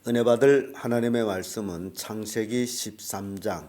은혜 받을 하나님의 말씀은 창세기 13장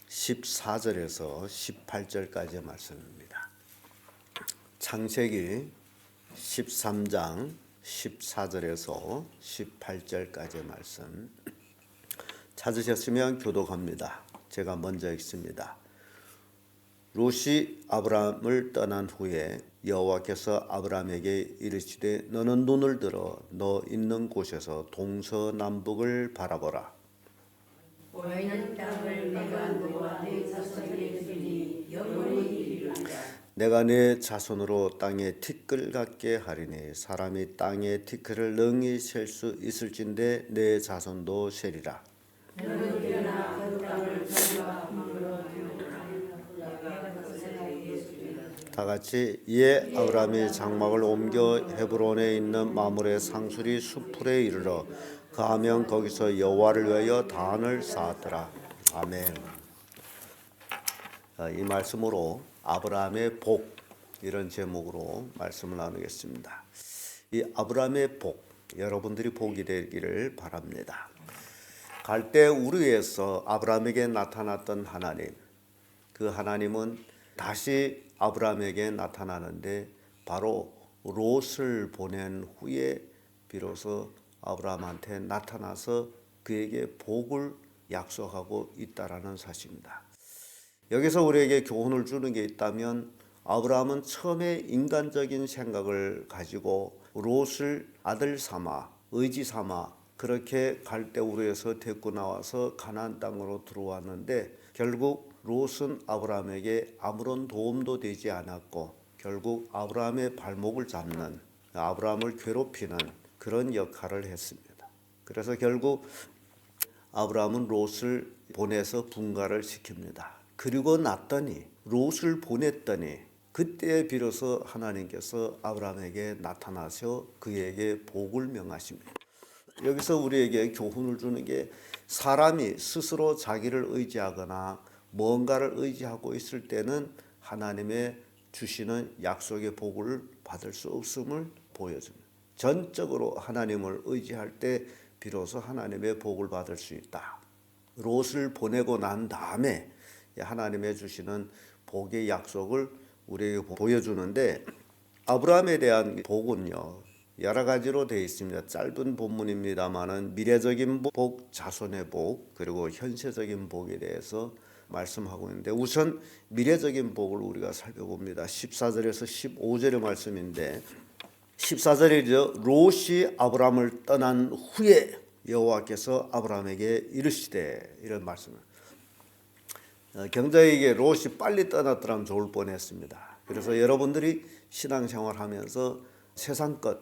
14절에서 18절까지의 말씀입니다. 창세기 13장 14절에서 18절까지의 말씀 찾으셨으면 교독합니다. 제가 먼저 읽습니다. 롯이 아브람을 떠난 후에 여호와께서 아브람에게 이르시되 너는 눈을 들어 너 있는 곳에서 동서남북을 바라보라. 보이는 땅을 내가 너와 네 자손에게 주니 영원히 이르리라. 내가 내 자손으로 땅에 티끌 같게 하리니 사람이 땅에 티끌을 능히 셀 수 있을진데 내 자손도 세리라. 너는 일어나 그 땅을 전과 함으로 다 같이 이에 아브람이 장막을 옮겨 헤브론에 있는 마므레 상수리 수풀에 이르러 그하면 거기서 여호와를 위하여 단을 쌓았더라. 아멘. 이 말씀으로 아브라함의 복 이런 제목으로 말씀을 나누겠습니다. 이 아브라함의 복 여러분들이 복이 되기를 바랍니다. 갈대 우르에서 아브라함에게 나타났던 하나님, 그 하나님은 다시 아브라함에게 나타나는데 바로 롯을 보낸 후에 비로소 아브라함한테 나타나서 그에게 복을 약속하고 있다라는 사실입니다. 여기서 우리에게 교훈을 주는 게 있다면 아브라함은 처음에 인간적인 생각을 가지고 롯을 아들 삼아 의지 삼아 그렇게 갈대우르에서 데리고 나와서 가나안 땅으로 들어왔는데 결국 롯은 아브라함에게 아무런 도움도 되지 않았고 결국 아브라함의 발목을 잡는 아브라함을 괴롭히는 그런 역할을 했습니다. 그래서 결국 아브라함은 롯을 보내서 분가를 시킵니다. 그리고 났더니 롯을 보냈더니 그때 비로소 하나님께서 아브라함에게 나타나셔 그에게 복을 명하십니다. 여기서 우리에게 교훈을 주는 게 사람이 스스로 자기를 의지하거나 뭔가를 의지하고 있을 때는 하나님의 주시는 약속의 복을 받을 수 없음을 보여줍니다. 전적으로 하나님을 의지할 때 비로소 하나님의 복을 받을 수 있다. 롯을 보내고 난 다음에 하나님의 주시는 복의 약속을 우리에게 보여주는데 아브라함에 대한 복은요 여러 가지로 되어 있습니다. 짧은 본문입니다만은 미래적인 복, 자손의 복, 그리고 현세적인 복에 대해서 말씀하고 있는데 우선 미래적인 복을 우리가 살펴봅니다. 14절에서 15절의 말씀인데 14절이죠. 롯이 아브라함을 떠난 후에 여호와께서 아브라함에게 이르시되 이런 말씀을 경자에게 롯이 빨리 떠났더라면 좋을 뻔했습니다. 그래서 여러분들이 신앙생활하면서 세상 것,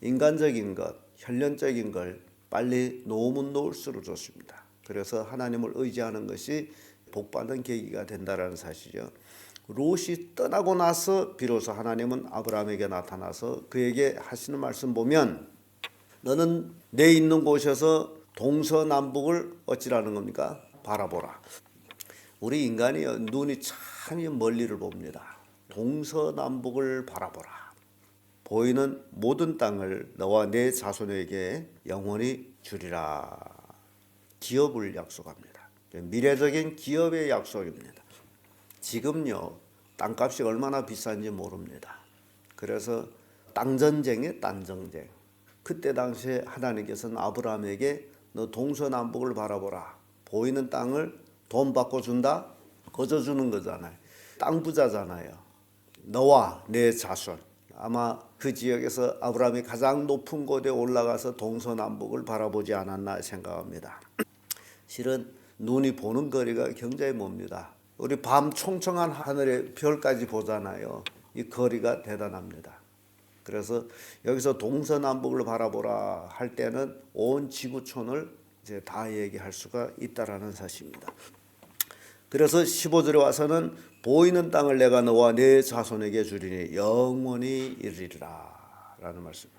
인간적인 것, 혈연적인 걸 빨리 놓으면 놓을수록 좋습니다. 그래서 하나님을 의지하는 것이 복받는 계기가 된다는 사실이죠. 롯이 떠나고 나서 비로소 하나님은 아브라함에게 나타나서 그에게 하시는 말씀 보면 너는 내 있는 곳에서 동서남북을 어찌라는 겁니까? 바라보라. 우리 인간이 눈이 참 멀리를 봅니다. 동서남북을 바라보라. 보이는 모든 땅을 너와 내 자손에게 영원히 주리라. 기업을 약속합니다. 미래적인 기업의 약속입니다. 지금요 땅값이 얼마나 비싼지 모릅니다. 그래서 땅전쟁에 땅전쟁. 그때 당시에 하나님께서는 아브라함에게 너 동서남북을 바라보라. 보이는 땅을 돈 받고 준다? 거저 주는 거잖아요. 땅 부자잖아요. 너와 내 자손. 아마 그 지역에서 아브라함이 가장 높은 곳에 올라가서 동서남북을 바라보지 않았나 생각합니다. 실은 눈이 보는 거리가 굉장히 멉니다. 우리 밤 총청한 하늘의 별까지 보잖아요. 이 거리가 대단합니다. 그래서 여기서 동서남북을 바라보라 할 때는 온 지구촌을 이제 다 얘기할 수가 있다라는 사실입니다. 그래서 15절에 와서는 보이는 땅을 내가 너와 내 자손에게 주리니 영원히 이르리라 라는 말씀입니다.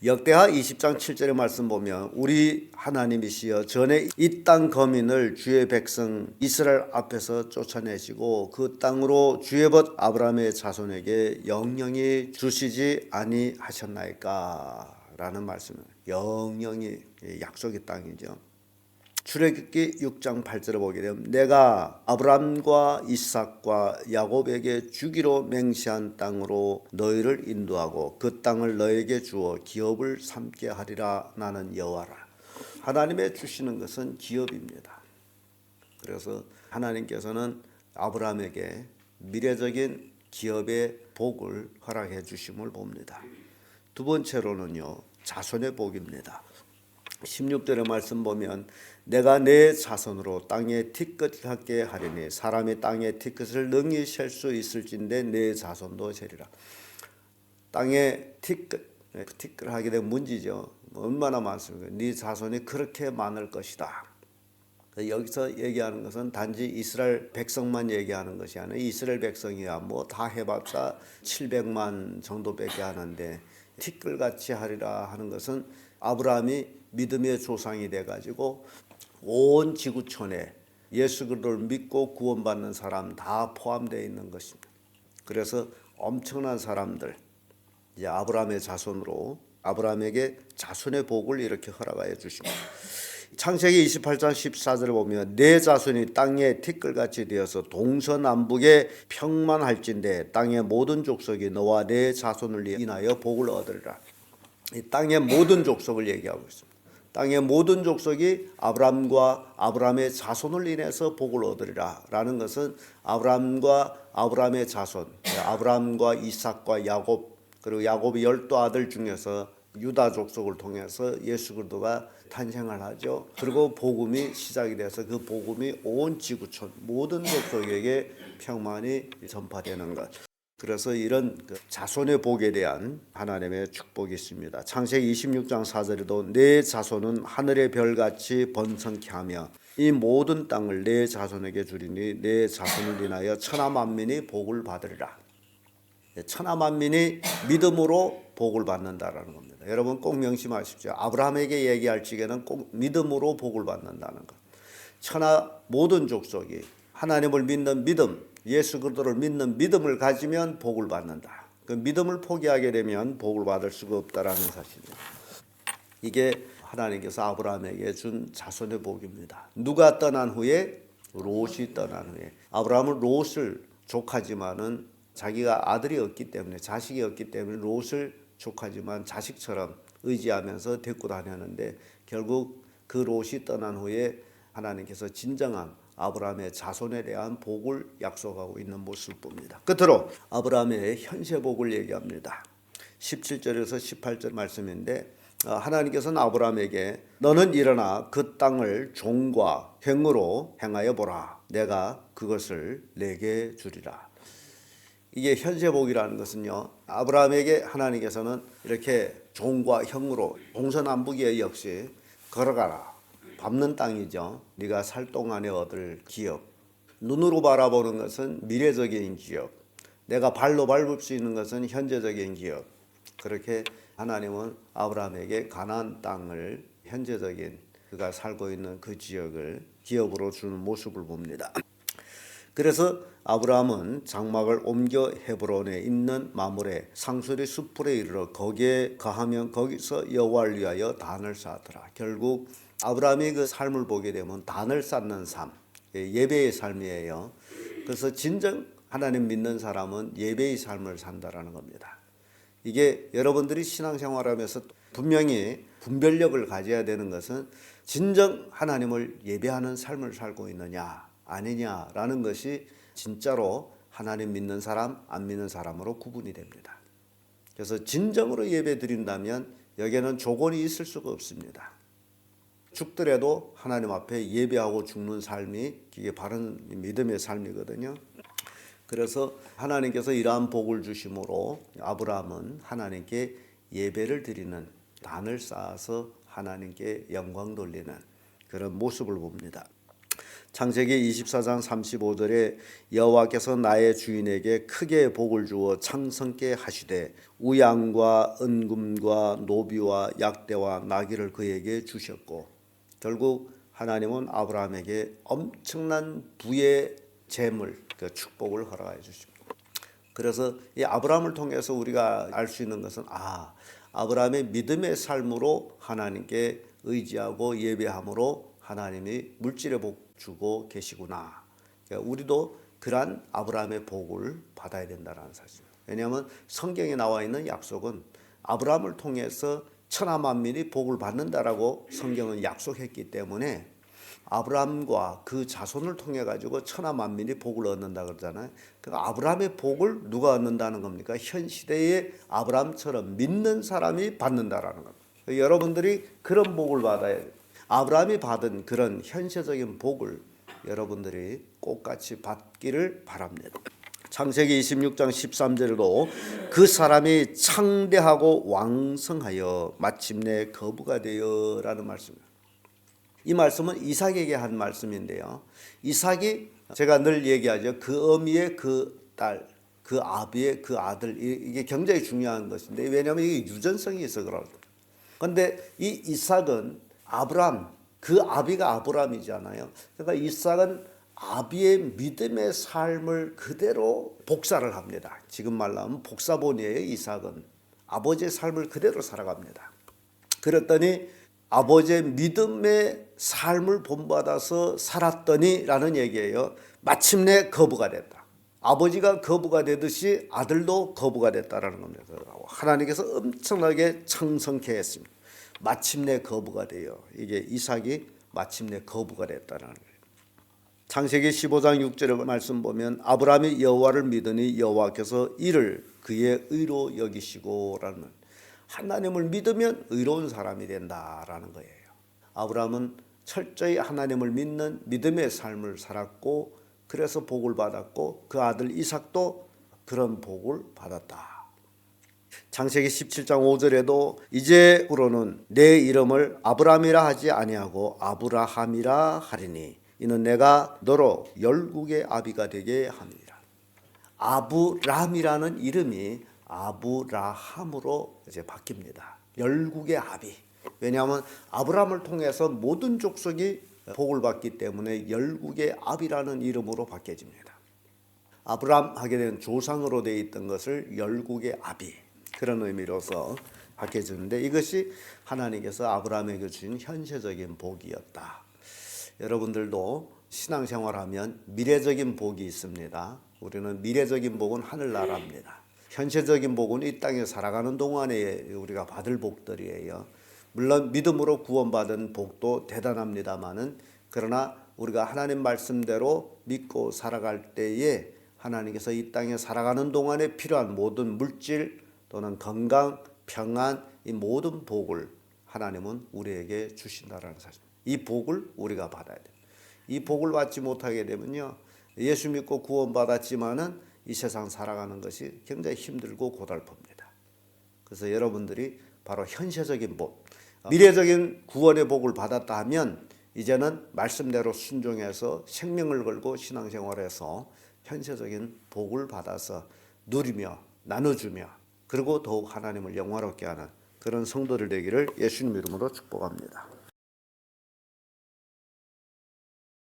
역대하 20장 7절의 말씀 보면 우리 하나님이시여 전에 이 땅 거민을 주의 백성 이스라엘 앞에서 쫓아내시고 그 땅으로 주의 벗 아브라함의 자손에게 영영히 주시지 아니하셨나이까 라는 말씀입니다. 영영이 약속의 땅이죠. 출애굽기 6장 8절을 보게 되면 내가 아브람과 이삭과 야곱에게 주기로 맹세한 땅으로 너희를 인도하고 그 땅을 너에게 주어 기업을 삼게 하리라. 나는 여호와라. 하나님의 주시는 것은 기업입니다. 그래서 하나님께서는 아브라함에게 미래적인 기업의 복을 허락해 주심을 봅니다. 두 번째로는요, 자손의 복입니다. 16절의 말씀 보면 내가 내 자손으로 땅에 티끌하게 하리니 사람이 땅에 티끌을 능히 셀 수 있을진데 내 자손도 세리라. 땅에 티끌하게 되면 문제죠. 얼마나 많습니까? 네 자손이 그렇게 많을 것이다. 여기서 얘기하는 것은 단지 이스라엘 백성만 얘기하는 것이 아니라 이스라엘 백성이야 뭐 다 해봤자 700만 정도밖에 하는데 티끌같이 하리라 하는 것은 아브라함이 믿음의 조상이 돼가지고 온 지구촌에 예수 그리스도를 믿고 구원받는 사람 다 포함되어 있는 것입니다. 그래서 엄청난 사람들, 이제 아브라함의 자손으로 아브라함에게 자손의 복을 이렇게 허락하여 주십니다. 창세기 28장 14절을 보면 내 자손이 땅에 티끌같이 되어서 동서남북에 평만할진대 땅의 모든 족속이 너와 내 자손을 인하여 복을 얻으리라. 이 땅의 모든 족속을 얘기하고 있습니다. 땅의 모든 족속이 아브람과 아브람의 자손을 인해서 복을 얻으리라 라는 것은 아브람의 자손, 아브람과 이삭과 야곱, 그리고 야곱의 12 아들 중에서 유다 족속을 통해서 예수 그리스도가 탄생을 하죠. 그리고 복음이 시작이 돼서 그 복음이 온 지구촌 모든 족속에게 평만히 전파되는 것. 그래서 이런 자손의 복에 대한 하나님의 축복이 있습니다. 창세기 26장 4절에도 내 자손은 하늘의 별같이 번성케 하며 이 모든 땅을 내 자손에게 주리니 내 자손을 인하여 천하 만민이 복을 받으리라. 천하 만민이 믿음으로 복을 받는다라는 겁니다. 여러분 꼭 명심하십시오. 아브라함에게 얘기할 적에는 꼭 믿음으로 복을 받는다는 것. 천하 모든 족속이 하나님을 믿는 믿음, 예수 그리스도를 믿는 믿음을 가지면 복을 받는다. 그 믿음을 포기하게 되면 복을 받을 수가 없다라는 사실입니다. 이게 하나님께서 아브라함에게 준 자손의 복입니다. 누가 떠난 후에? 롯이 떠난 후에. 아브라함은 롯을 조카지만은 자기가 아들이 없기 때문에 자식이 없기 때문에 롯을 조카지만 자식처럼 의지하면서 데리고 다녔는데 결국 그 롯이 떠난 후에 하나님께서 진정한 아브라함의 자손에 대한 복을 약속하고 있는 모습을 봅니다. 끝으로 아브라함의 현세 복을 얘기합니다. 17절에서 18절 말씀인데 하나님께서는 아브라함에게 너는 일어나 그 땅을 종과 행으로 행하여 보라. 내가 그것을 내게 주리라. 이게 현세복이라는 것은요, 아브라함에게 하나님께서는 이렇게 종과 형으로 동서남북에 역시 걸어가라. 밟는 땅이죠. 네가 살 동안에 얻을 기업. 눈으로 바라보는 것은 미래적인 기업. 내가 발로 밟을 수 있는 것은 현재적인 기업. 그렇게 하나님은 아브라함에게 가나안 땅을 현재적인 그가 살고 있는 그 지역을 기업으로 주는 모습을 봅니다. 그래서 아브라함은 장막을 옮겨 헤브론에 있는 마므레 상수리 숲풀에 이르러 거기에 거하면 거기서 여호와를 위하여 단을 쌓더라. 결국 아브라함이 그 삶을 보게 되면 단을 쌓는 삶, 예배의 삶이에요. 그래서 진정 하나님 믿는 사람은 예배의 삶을 산다라는 겁니다. 이게 여러분들이 신앙생활하면서 분명히 분별력을 가져야 되는 것은 진정 하나님을 예배하는 삶을 살고 있느냐 아니냐라는 것이 진짜로 하나님 믿는 사람 안 믿는 사람으로 구분이 됩니다. 그래서 진정으로 예배 드린다면 여기에는 조건이 있을 수가 없습니다. 죽더라도 하나님 앞에 예배하고 죽는 삶이 이게 바른 믿음의 삶이거든요. 그래서 하나님께서 이러한 복을 주심으로 아브라함은 하나님께 예배를 드리는 단을 쌓아서 하나님께 영광 돌리는 그런 모습을 봅니다. 창세기 24장 35절에 여호와께서 나의 주인에게 크게 복을 주어 창성케 하시되 우양과 은금과 노비와 약대와 나귀를 그에게 주셨고 결국 하나님은 아브라함에게 엄청난 부의 재물, 그 축복을 허락해 주십니다. 그래서 이 아브라함을 통해서 우리가 알 수 있는 것은 아브라함의 믿음의 삶으로 하나님께 의지하고 예배함으로 하나님이 물질의 복 주고 계시구나. 그러니까 우리도 그러한 아브라함의 복을 받아야 된다는 사실. 왜냐하면 성경에 나와 있는 약속은 아브라함을 통해서 천하 만민이 복을 받는다라고 성경은 약속했기 때문에 아브라함과 그 자손을 통해 가지고 천하 만민이 복을 얻는다 그러잖아요. 그러니까 아브라함의 복을 누가 얻는다는 겁니까? 현 시대의 아브라함처럼 믿는 사람이 받는다라는 겁니다. 여러분들이 그런 복을 받아야 돼요. 아브라함이 받은 그런 현세적인 복을 여러분들이 꼭같이 받기를 바랍니다. 창세기 26장 13절에도 그 사람이 창대하고 왕성하여 마침내 거부가 되어라는 말씀입니다. 이 말씀은 이삭에게 한 말씀인데요. 이삭이 제가 늘 얘기하죠. 그 어미의 그 딸, 그 아비의 그 아들, 이게 굉장히 중요한 것인데 왜냐하면 이게 유전성이 있어 그러거든요. 그런데 이 이삭은 아브람, 그 아비가 아브람이잖아요. 그러니까 이삭은 아비의 믿음의 삶을 그대로 복사를 합니다. 지금 말로 하면 복사본이에요. 이삭은 아버지의 삶을 그대로 살아갑니다. 그랬더니 아버지의 믿음의 삶을 본받아서 살았더니 라는 얘기예요. 마침내 거부가 됐다. 아버지가 거부가 되듯이 아들도 거부가 됐다라는 겁니다. 하나님께서 엄청나게 창성케 했습니다. 마침내 거부가 돼요. 이게 이삭이 마침내 거부가 됐다는 거예요. 창세기 15장 6절의 말씀 보면 아브라함이 여호와를 믿으니 여호와께서 이를 그의 의로 여기시고라는 하나님을 믿으면 의로운 사람이 된다라는 거예요. 아브라함은 철저히 하나님을 믿는 믿음의 삶을 살았고 그래서 복을 받았고 그 아들 이삭도 그런 복을 받았다. 창세기 17장 5절에도 이제부로는 내 이름을 아브라함이라 하지 아니하고 아브라함이라 하리니 이는 내가 너로 열국의 아비가 되게 함이라. 아브람이라는 이름이 아브라함으로 이제 바뀝니다. 열국의 아비. 왜냐하면 아브라함을 통해서 모든 족속이 복을 받기 때문에 열국의 아비라는 이름으로 바뀌어집니다. 아브람 하게 된 조상으로 되어 있던 것을 열국의 아비 그런 의미로서 바뀌어지는데 이것이 하나님께서 아브라함에게 주신 현세적인 복이었다. 여러분들도 신앙생활하면 미래적인 복이 있습니다. 우리는 미래적인 복은 하늘나라입니다. 현세적인 복은 이 땅에 살아가는 동안에 우리가 받을 복들이에요. 물론 믿음으로 구원받은 복도 대단합니다마는 그러나 우리가 하나님 말씀대로 믿고 살아갈 때에 하나님께서 이 땅에 살아가는 동안에 필요한 모든 물질 또는 건강, 평안 이 모든 복을 하나님은 우리에게 주신다라는 사실. 이 복을 우리가 받아야 돼요. 이 복을 받지 못하게 되면요. 예수 믿고 구원받았지만은 이 세상 살아가는 것이 굉장히 힘들고 고달픕니다. 그래서 여러분들이 바로 현세적인 복, 미래적인 구원의 복을 받았다 하면 이제는 말씀대로 순종해서 생명을 걸고 신앙생활에서 현세적인 복을 받아서 누리며 나눠주며 그리고 더욱 하나님을 영화롭게 하는 그런 성도들 되기를 예수님 이름으로 축복합니다.